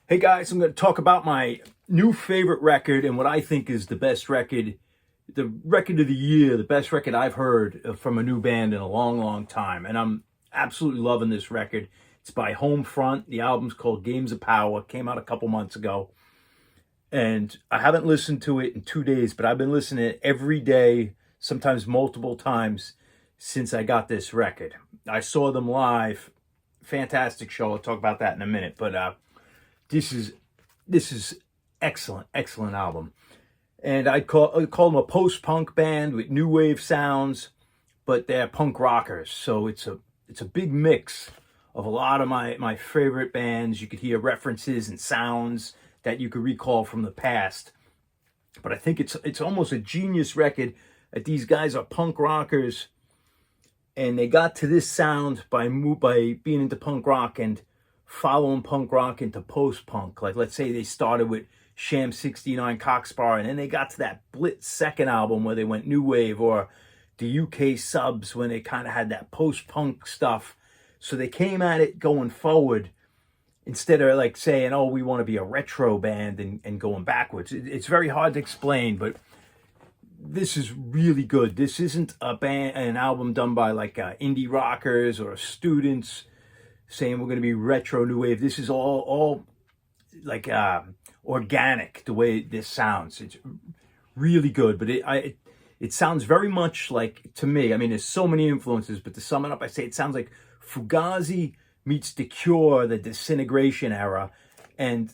Hey guys, I'm going to talk about my new favorite record and what I think is the best record, the record of the year, the best record I've heard from a new band in a long, long time. And I'm absolutely loving this record. It's by Homefront. The album's called Games of Power. Came out a couple months ago. And I haven't listened to it in 2 days, but I've been listening to it every day, sometimes multiple times since I got this record. I saw them live. Fantastic show. I'll talk about that in a minute. But this is this is excellent album, and I call them a post punk band with new wave sounds, but they're punk rockers. So it's a big mix of a lot of my favorite bands. You could hear references and sounds that you could recall from the past. But I think it's almost a genius record that these guys are punk rockers, and they got to this sound by being into punk rock and following punk rock into post punk. Like, let's say they started with Sham 69 Cockspur, and then they got to that Blitz second album where they went new wave, or the UK Subs when they kind of had that post punk stuff. So they came at it going forward instead of like saying, oh, we want to be a retro band and going backwards. It's very hard to explain, but this is really good. This isn't an album done by like indie rockers or students saying we're going to be retro new wave. This is all like organic the way this sounds. It's really good, but it sounds very much like, to me, I mean, there's so many influences, but to sum it up, I say it sounds like Fugazi meets The Cure, the Disintegration era. And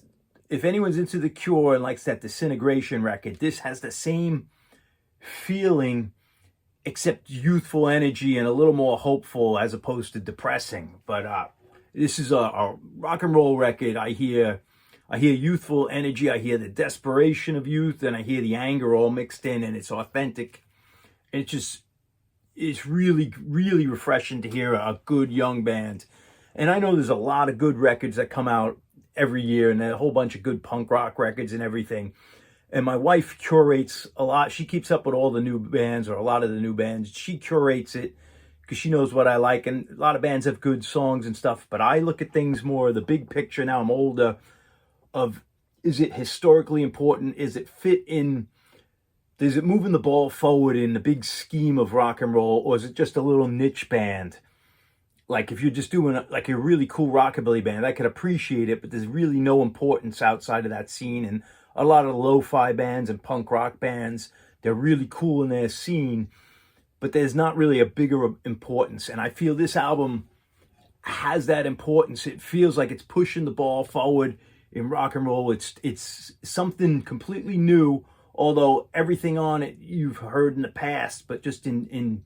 if anyone's into The Cure and likes that Disintegration record, this has the same feeling, except youthful energy and a little more hopeful as opposed to depressing. But this is a rock and roll record. I hear youthful energy. I hear the desperation of youth, and I hear the anger all mixed in, and it's authentic. It's really, really refreshing to hear a good young band. And I know there's a lot of good records that come out every year, and a whole bunch of good punk rock records and everything. And my wife curates a lot. She keeps up with all the new bands, or a lot of the new bands. She curates it because she knows what I like. And a lot of bands have good songs and stuff. But I look at things more, the big picture now. I'm older, of, is it historically important? Is it fit in? Is it moving the ball forward in the big scheme of rock and roll? Or is it just a little niche band? Like, if you're just doing like a really cool rockabilly band, I could appreciate it, but there's really no importance outside of that scene. And a lot of the lo-fi bands and punk rock bands, they're really cool in their scene, but there's not really a bigger importance. And I feel this album has that importance. It feels like it's pushing the ball forward in rock and roll. It's something completely new, although everything on it you've heard in the past, but just in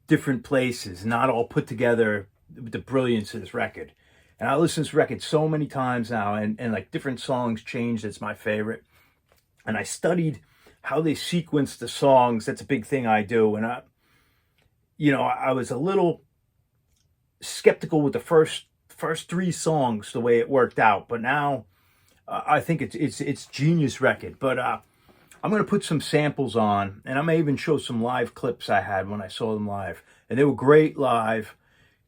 different places, not all put together with the brilliance of this record. And I listen to this record so many times now, and like different songs changed. It's my favorite. And I studied how they sequence the songs. That's a big thing I do. And I was a little skeptical with the first three songs, the way it worked out. But now I think it's genius record. But I'm going to put some samples on, and I may even show some live clips I had when I saw them live. And they were great live.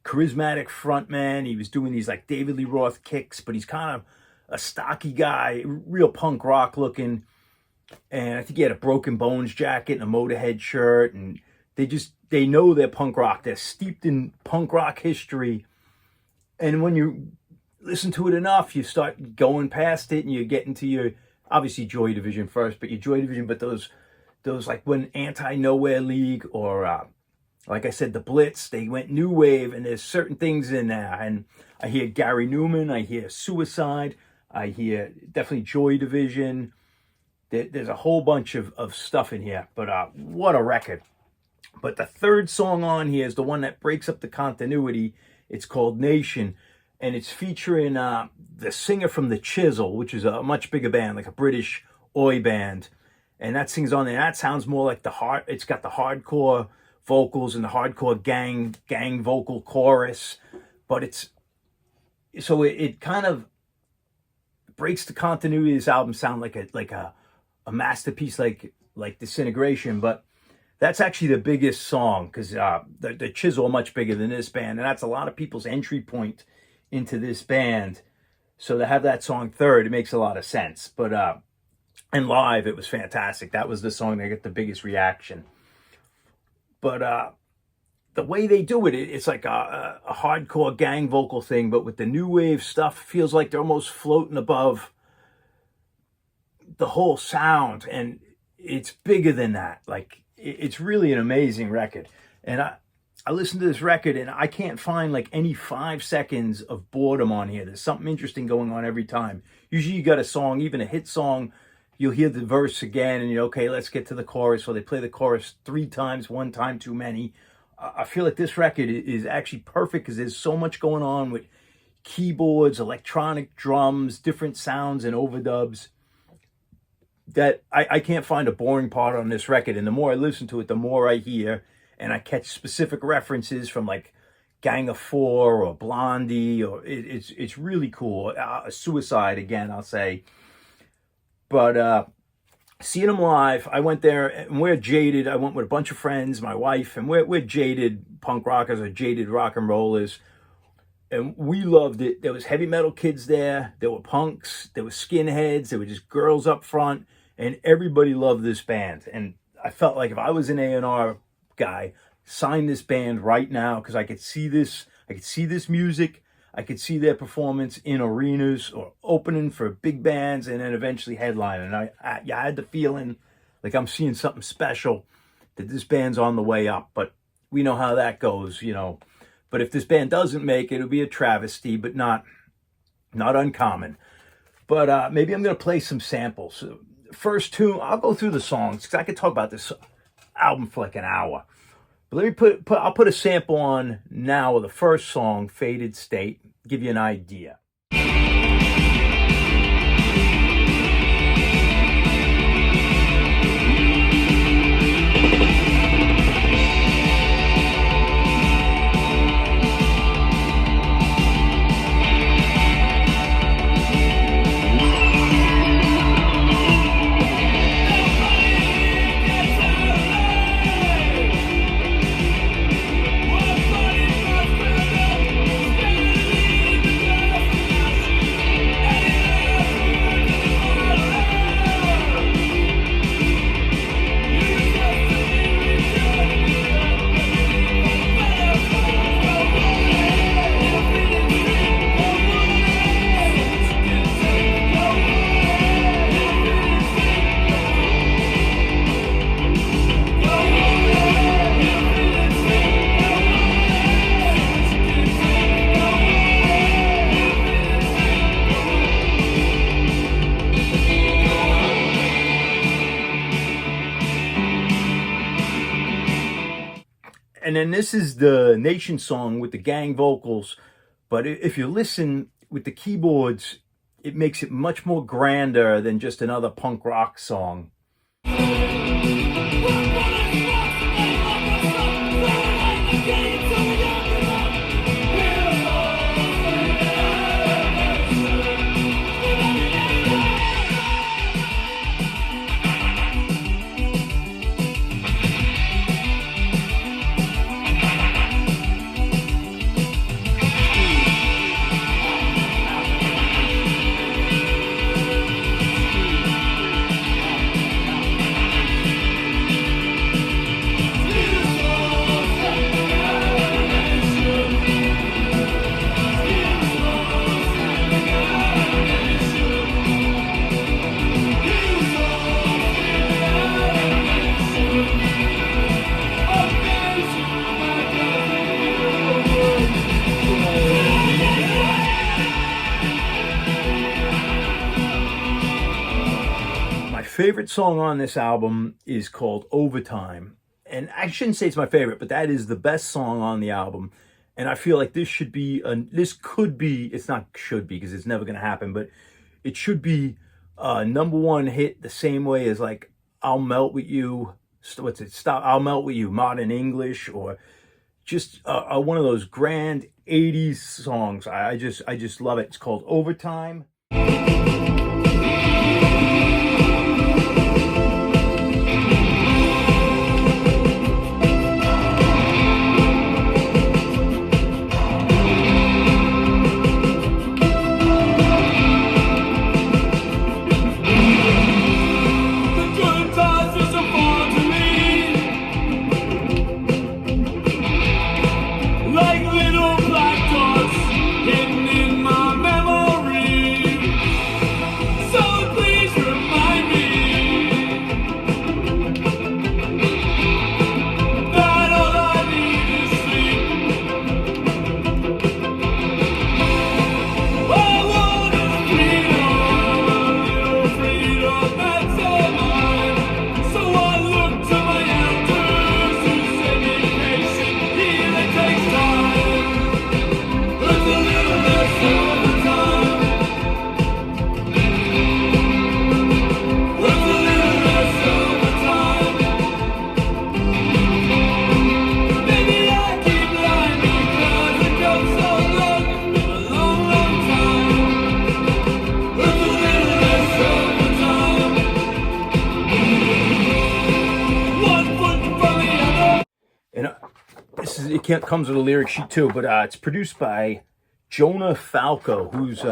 Charismatic frontman. He was doing these like David Lee Roth kicks, but he's kind of a stocky guy, real punk rock looking. And I think he had a Broken Bones jacket and a Motorhead shirt. And they know they're punk rock. They're steeped in punk rock history. And when you listen to it enough, you start going past it, and you get into your, obviously, Joy Division first, but your Joy Division, but those like when Anti-Nowhere League, or like I said, the Blitz, they went new wave, and there's certain things in there. And I hear Gary Newman, I hear Suicide, I hear definitely Joy Division. There's a whole bunch of stuff in here, but what a record. But the third song on here is the one that breaks up the continuity. It's called Nation, and it's featuring the singer from The Chisel, which is a much bigger band, like a British oi band. And that sings on there. That sounds more like it's got the hardcore vocals and the hardcore gang vocal chorus, but it kind of breaks the continuity of this album. Sound like a masterpiece, like Disintegration. But that's actually the biggest song, because the Chisel are much bigger than this band, and that's a lot of people's entry point into this band. So to have that song third, it makes a lot of sense. But and live, it was fantastic. That was the song that got the biggest reaction. But the way they do it, it's like a hardcore gang vocal thing, but with the new wave stuff, feels like they're almost floating above the whole sound, and it's bigger than that. Like, it's really an amazing record. And I listened to this record, and I can't find like any 5 seconds of boredom on here. There's something interesting going on every time. Usually you got a song, even a hit song, you'll hear the verse again, and you're okay, let's get to the chorus. Or they play the chorus 3 times, 1 time too many. I feel like this record is actually perfect because there's so much going on with keyboards, electronic drums, different sounds and overdubs, that I can't find a boring part on this record. And the more I listen to it, the more I hear, and I catch specific references from like Gang of Four or Blondie, or it's really cool. Suicide again, I'll say. But seeing them live, I went there, and we're jaded. I went with a bunch of friends, my wife, and we're jaded punk rockers or jaded rock and rollers. And we loved it. There was heavy metal kids there. There were punks. There were skinheads. There were just girls up front. And everybody loved this band. And I felt like if I was an A&R guy, sign this band right now, because I could see this. I could see this music. I could see their performance in arenas or opening for big bands and then eventually headlining. And I had the feeling like I'm seeing something special, that this band's on the way up. But we know how that goes, you know. But if this band doesn't make it, it'll be a travesty, but not uncommon. But maybe I'm going to play some samples. First tune, I'll go through the songs because I could talk about this album for like an hour. But let me I'll put a sample on now of the first song, Faded State, give you an idea. And then this is the Nation song with the gang vocals. But if you listen with the keyboards, it makes it much more grander than just another punk rock song. Favorite song on this album is called Overtime. And I shouldn't say it's my favorite, but that is the best song on the album. And I feel like this should be, it's not should be because it's never going to happen, but it should be a #1 hit the same way as like I'll Melt With You, I'll Melt With You, Modern English, or just one of those grand 80s songs. I just love it. It's called Overtime. comes with a lyric sheet too, but it's produced by Jonah Falco, who's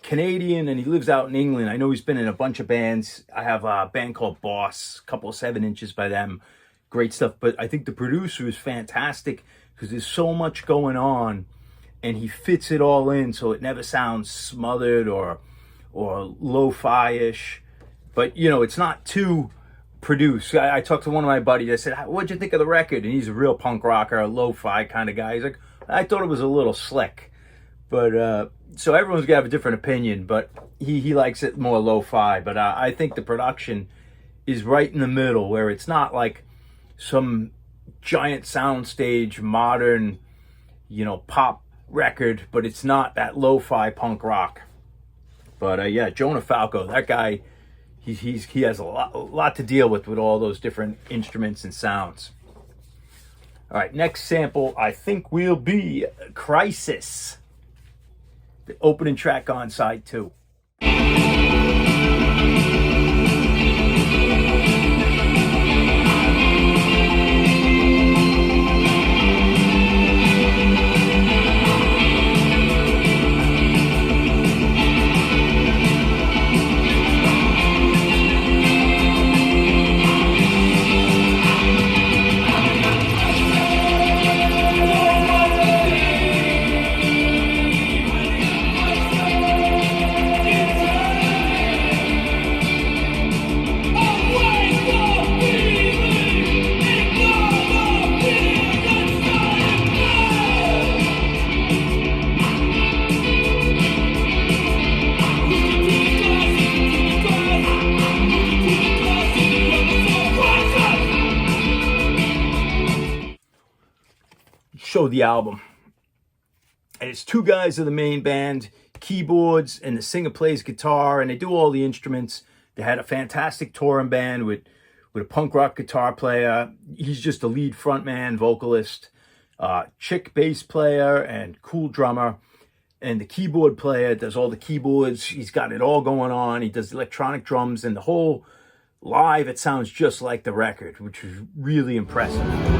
Canadian, and he lives out in England. I know he's been in a bunch of bands. I have a band called Boss, a couple of 7 inches by them. Great stuff. But I think the producer is fantastic because there's so much going on, and he fits it all in so it never sounds smothered or lo-fi-ish. But, you know, it's not too produced. I talked to one of my buddies. I said, what'd you think of the record? And he's a real punk rocker, a lo-fi kind of guy. He's like, I thought it was a little slick. But so everyone's got to have a different opinion, but he likes it more lo-fi. But I think the production is right in the middle, where it's not like some giant soundstage modern, you know, pop record, but it's not that lo-fi punk rock. But yeah, Jonah Falco, that guy, he has a lot to deal with all those different instruments and sounds. All right, next sample I think will be Crisis, the opening track on side 2. Show the album, and it's 2 guys of the main band, keyboards, and the singer plays guitar, and they do all the instruments. They had a fantastic touring band with a punk rock guitar player. He's just a lead frontman, vocalist, chick bass player, and cool drummer. And the keyboard player does all the keyboards. He's got it all going on. He does electronic drums, and the whole live, it sounds just like the record, which is really impressive.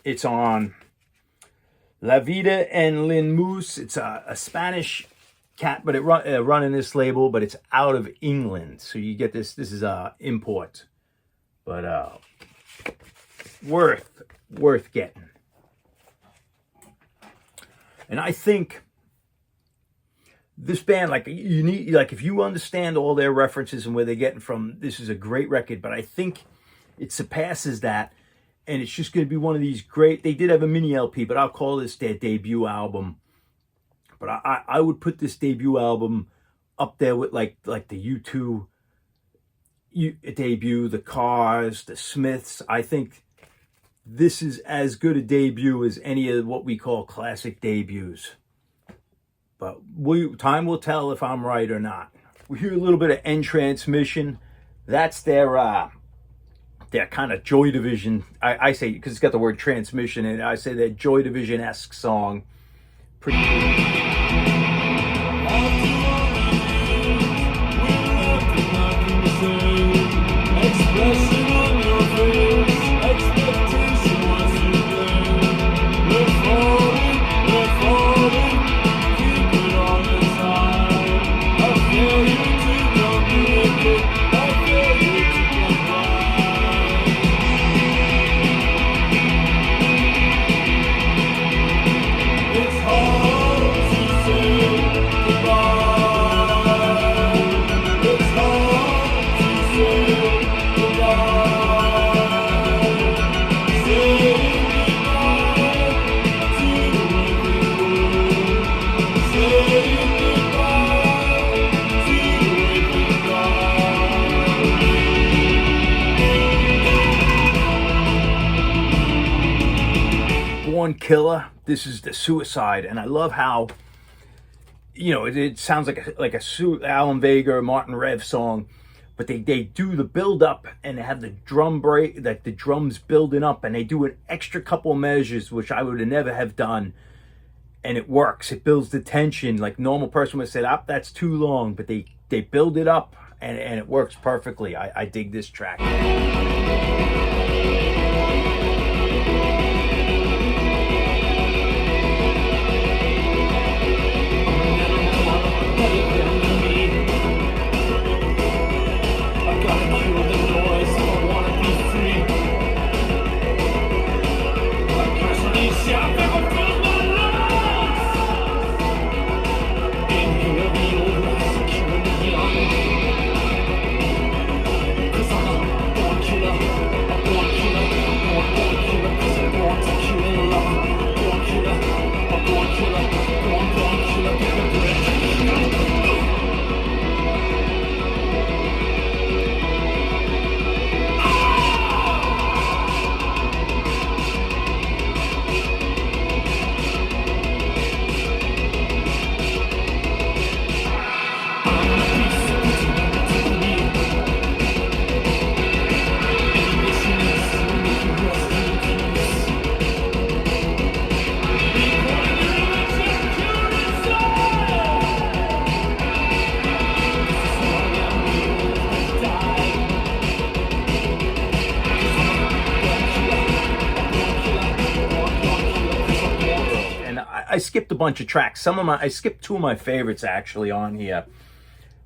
It's on La Vida en Lin Moose. It's a Spanish cat, but it running this label, but it's out of England. So you get this. This is a import, but worth getting. And I think this band, like you need, like if you understand all their references and where they're getting from, this is a great record. But I think it surpasses that. And it's just going to be one of these great, they did have a mini LP, but I'll call this their debut album. But I would put this debut album up there with like the U2 debut, the Cars, the Smiths. I think this is as good a debut as any of what we call classic debuts. But time will tell if I'm right or not. We hear a little bit of End Transmission. That's their kind of Joy Division. I say, because it's got the word transmission in it, I say that Joy Division-esque song. Pretty cool. Expression on your face, expectation was in vain. We're falling, keep it on the side. I failure to communicate, I failure to comply. It's hard to say goodbye. It's hard to say. Born Killer. This is the Suicide, and I love how, you know, it sounds like a Alan Vega or Martin Rev song, but they do the build up and they have the drum break, like the drums building up, and they do an extra couple measures which I would have never have done, and it works. It builds the tension. Like normal person would have said, "Up, that's too long," but they build it up, and it works perfectly. I dig this track. I skipped a bunch of tracks. I skipped two of my favorites actually on here.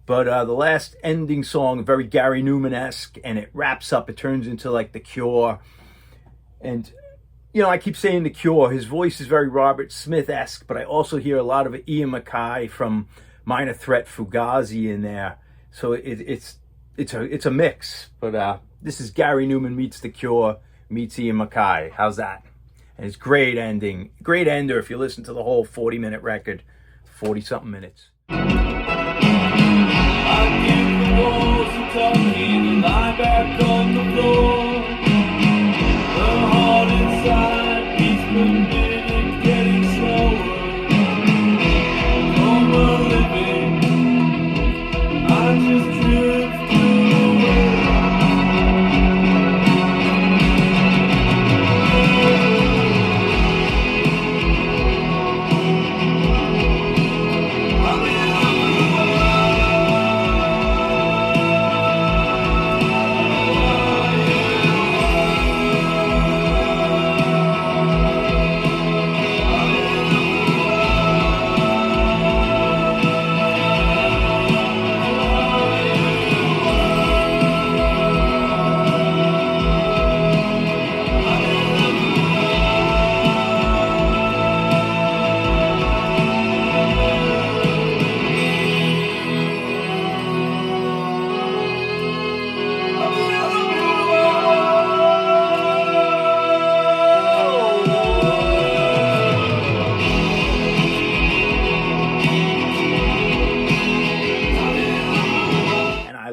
But the last ending song, very Gary Newman-esque, and it wraps up. It turns into like The Cure. And, you know, I keep saying The Cure. His voice is very Robert Smith-esque, but I also hear a lot of Ian MacKaye from Minor Threat, Fugazi in there. So it's a mix. But this is Gary Newman meets The Cure, meets Ian MacKaye. How's that? And it's great ending. Great ender if you listen to the whole 40-minute record. 40-something minutes. I give the walls a talking and lie back on the floor. The heart inside beats per minute, getting slower. No more living, I just drift away.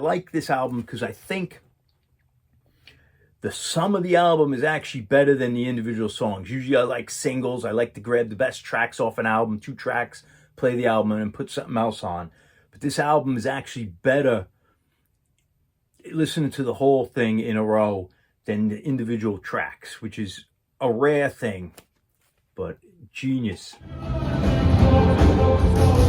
Like this album because I think the sum of the album is actually better than the individual songs. Usually I like singles. I like to grab the best tracks off an album, 2 tracks, play the album, and then put something else on. But this album is actually better listening to the whole thing in a row than the individual tracks, which is a rare thing, but genius. always, always.